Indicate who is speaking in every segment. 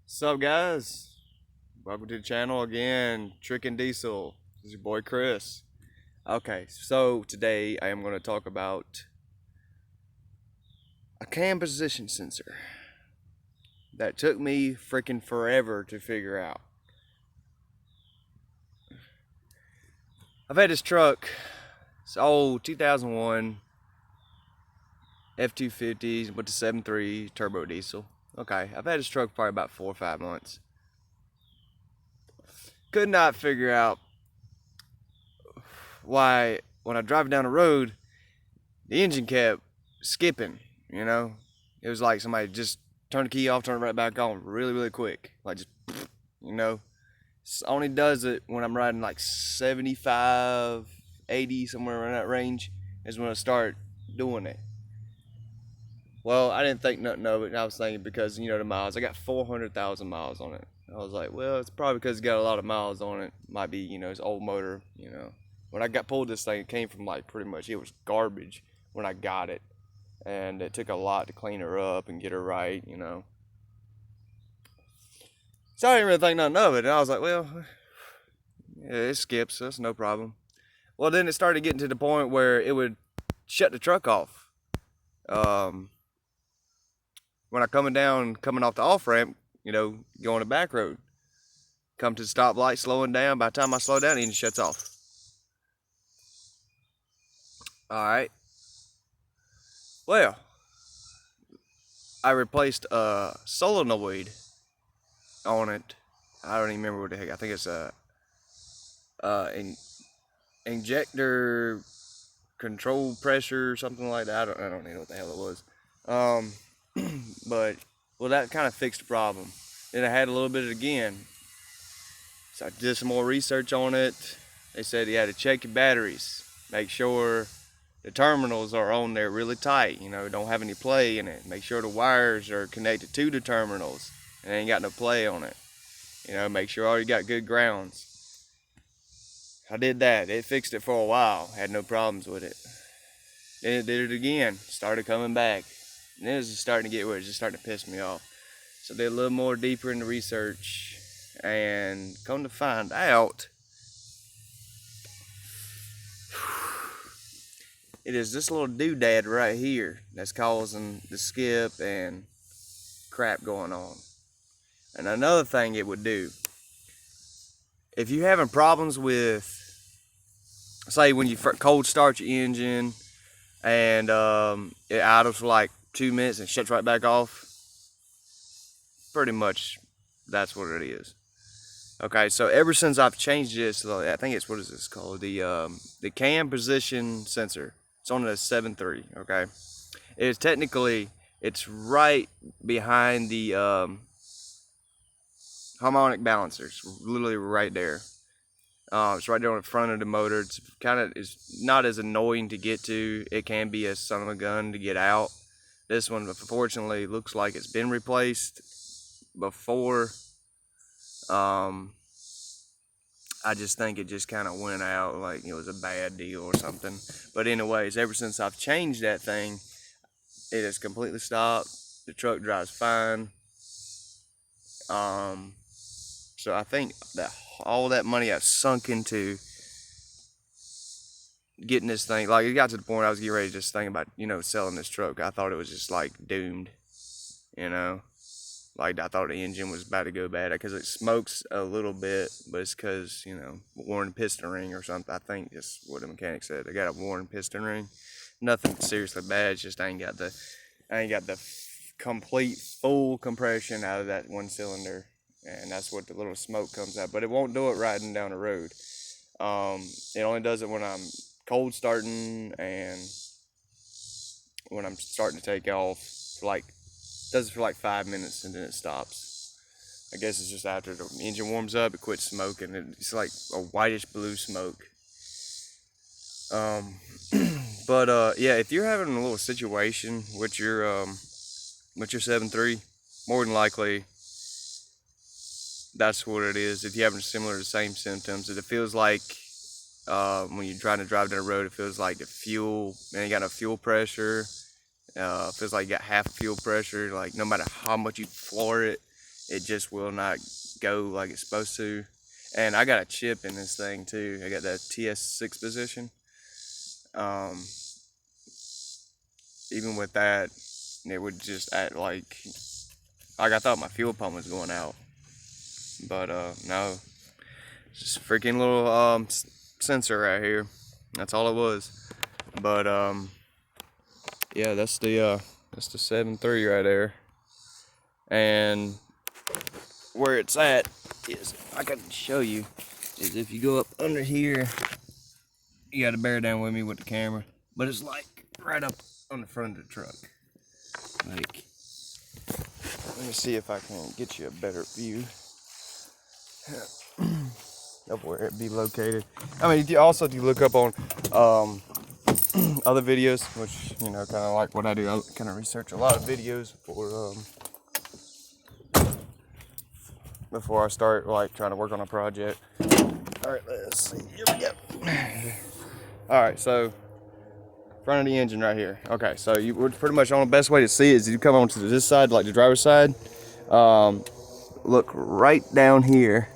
Speaker 1: What's up, guys? Welcome to the channel again, Trick and Diesel. This is your boy Chris. Okay, so today I am going to talk about a cam position sensor that took me freaking forever to figure out. I've had this truck, it's old 2001 F-250 with the 7.3 turbo diesel. Okay, I've had this truck probably about 4 or 5 months. Could not figure out why when I drive down the road, the engine kept skipping, you know? It was like somebody just turned the key off, turned it right back on really, really quick. Like just, you know? It only does it when I'm riding like 75, 80, somewhere in that range is when I start doing it. Well, I didn't think nothing of it. And I was thinking because, the miles. I got 400,000 miles on it. I was like, well, it's probably because it's got a lot of miles on it. Might be, it's old motor, When I got pulled this thing, it came from like pretty much, it was garbage when I got it. And it took a lot to clean her up and get her right, So I didn't really think nothing of it. And I was like, well, yeah, it skips, so that's no problem. Well, then it started getting to the point where it would shut the truck off. When I coming off the off ramp, going the back road. Come to the stoplight, slowing down. By the time I slow down, the engine shuts off. Alright. Well, I replaced a solenoid on it. I don't even remember what the heck. I think it's a injector control pressure, something like that. I don't even know what the hell it was. But that kind of fixed the problem. Then I had a little bit of it again. So I did some more research on it. They said you had to check your batteries, make sure the terminals are on there really tight, don't have any play in it. Make sure the wires are connected to the terminals and ain't got no play on it. Make sure you got good grounds. I did that. It fixed it for a while. Had no problems with it. Then it did it again. Started coming back. And then it was just starting to get weird. It was just starting to piss me off. So I did a little more deeper into research. And come to find out, it is this little doodad right here that's causing the skip and crap going on. And another thing it would do, if you're having problems with, say when you cold start your engine and it idles for like 2 minutes and shuts right back off, pretty much that's what it is. Okay, so ever since I've changed this, I think it's, what is this called? The cam position sensor. It's on a 7.3, okay? It's right behind the harmonic balancers, literally right there. It's right there on the front of the motor. It's not as annoying to get to. It can be a son of a gun to get out. This one, unfortunately, looks like it's been replaced before. I just think it just kind of went out like it was a bad deal or something. But anyways, ever since I've changed that thing, it has completely stopped. The truck drives fine. So I think that all that money I've sunk into getting this thing, like it got to the point I was getting ready to just think about, selling this truck. I thought it was just like doomed, Like I thought the engine was about to go bad because it smokes a little bit, but it's because, worn piston ring or something. I think that's what the mechanic said. I got a worn piston ring. Nothing seriously bad. It's just I ain't got the complete full compression out of that one cylinder, and that's what the little smoke comes out. But it won't do it riding down the road. It only does it when I'm cold starting and when I'm starting to take off. Does it for like 5 minutes and then it stops. I guess it's just after the engine warms up, it quits smoking. It's like a whitish blue smoke. Yeah, if you're having a little situation with your 7.3, more than likely that's what it is. If you're having the same symptoms, it feels like when you're trying to drive down the road, it feels like the fuel, man, you got no fuel pressure. Feels like you got half fuel pressure. Like no matter how much you floor it, it just will not go like it's supposed to. And I got a chip in this thing too. I got that TS6 position. Even with that, it would just act like I thought my fuel pump was going out, but no, it's just a freaking little sensor right here. That's all it was. But yeah, that's the 7.3 right there. And where it's at is, I can show you, is if you go up under here, you gotta bear down with me with the camera, but it's like right up on the front of the truck. Like, let me see if I can get you a better view of where it be located. I mean, also if you look up on other videos, which, you know, kind of like what I do, I kind of research a lot of videos before I start like trying to work on a project. All right, let's see. Here we go. All right, so front of the engine right here. Okay, so you would pretty much, on the best way to see it is you come onto this side, like the driver's side. Look right down here.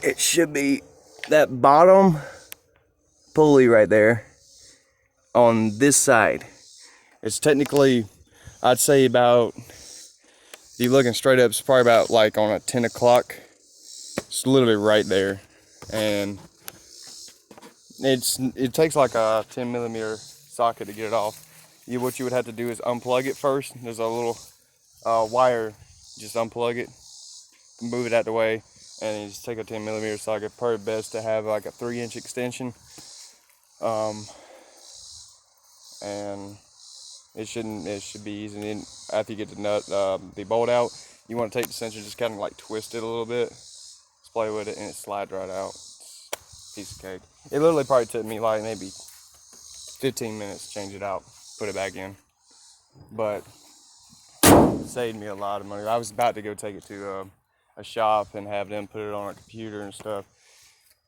Speaker 1: It should be that bottom pulley right there on this side. It's technically, I'd say about, if you're looking straight up, it's probably about like on a 10 o'clock. It's literally right there. And it takes like a 10mm socket to get it off. What you would have to do is unplug it first. There's a little wire, just unplug it, move it out the way, and you just take a 10mm socket. Probably best to have like a 3-inch extension. And it should be easy. And then after you get the nut, the bolt out, you want to take the sensor, just kind of like twist it a little bit, play with it, and it slides right out. It's a piece of cake. It literally probably took me like maybe 15 minutes to change it out, put it back in. But it saved me a lot of money. I was about to go take it to a shop and have them put it on a computer and stuff.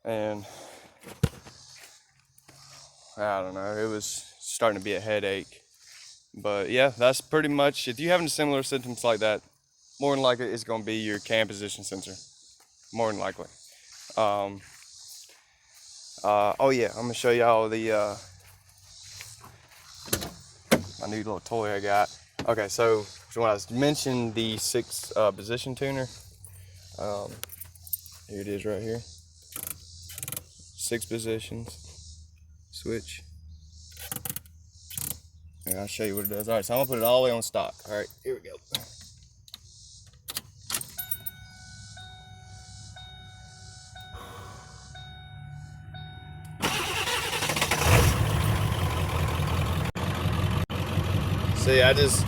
Speaker 1: And I don't know, it was starting to be a headache. But yeah, that's pretty much, if you're having similar symptoms like that, more than likely it's going to be your cam position sensor. More than likely. Oh yeah, I'm gonna show y'all the my new little toy I got. Okay, so when I mentioned the 6 position tuner, here it is right here. 6 positions, switch. And I'll show you what it does. All right, so I'm gonna put it all the way on stock. All right, here we go. See, I just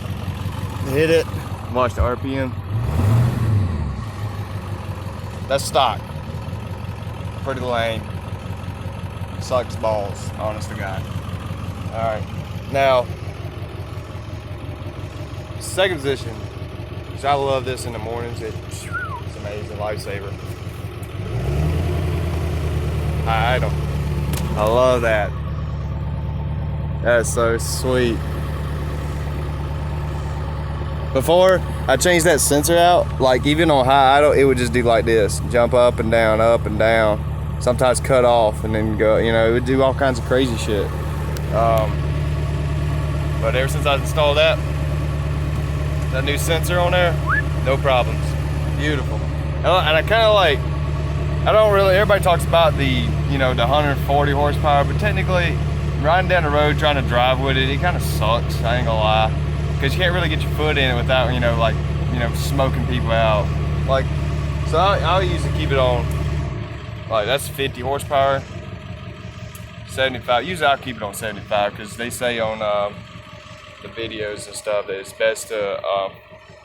Speaker 1: hit it, watch the RPM. That's stock. Pretty lame. Sucks balls, honest to God. Alright, now, second position, which I love this in the mornings. It's amazing, lifesaver. High idle. I love that. That's so sweet. Before I changed that sensor out, like even on high idle, it would just do like this, jump up and down, sometimes cut off and then go, you know, it would do all kinds of crazy shit. But ever since I installed that new sensor on there, no problems, beautiful. And I kind of like, everybody talks about the, you know, the 140 horsepower, but technically riding down the road trying to drive with it, it kind of sucks, I ain't gonna lie. Because you can't really get your foot in it without, you know, like, you know, smoking people out. Like, so I'll usually keep it on, like, that's 50 horsepower, 75. Usually I'll keep it on 75 because they say on the videos and stuff that it's best to,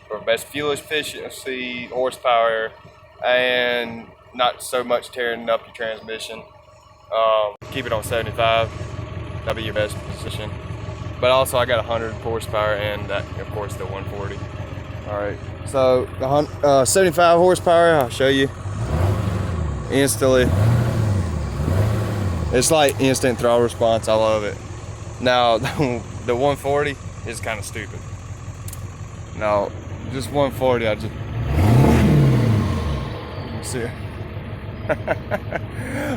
Speaker 1: for best fuel efficiency, horsepower, and not so much tearing up your transmission. Keep it on 75. That'll be your best position. But also I got 100 horsepower and that, of course, the 140. All right, so the 75 horsepower, I'll show you instantly. It's like instant throttle response, I love it. Now, the 140 is kind of stupid. Now, just 140, I just parks here.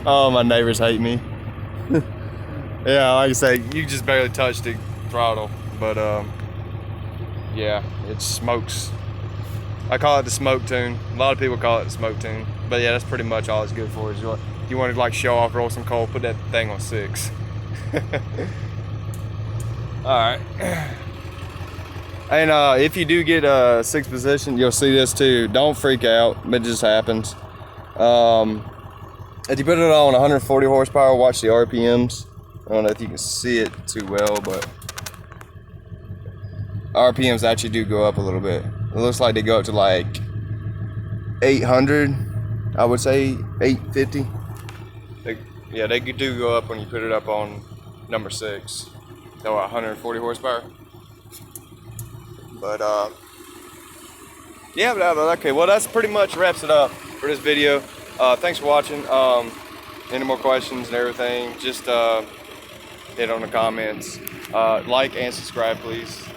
Speaker 1: Oh, my neighbors hate me. Yeah, like I say, you just barely touched the throttle, but yeah, it smokes. I call it the smoke tune. A lot of people call it the smoke tune, but yeah, that's pretty much all it's good for. Is if you want to like show off, roll some coal, put that thing on 6. All right. And if you do get 6th position, you'll see this too. Don't freak out. It just happens. If you put it on 140 horsepower, watch the RPMs. I don't know if you can see it too well, but RPMs actually do go up a little bit. It looks like they go up to like 800, I would say 850. Yeah, they do go up when you put it up on number 6. So 140 horsepower. But yeah, but okay. Well, that's pretty much wraps it up for this video. Thanks for watching. Any more questions and everything, just hit on the comments. Like and subscribe, please.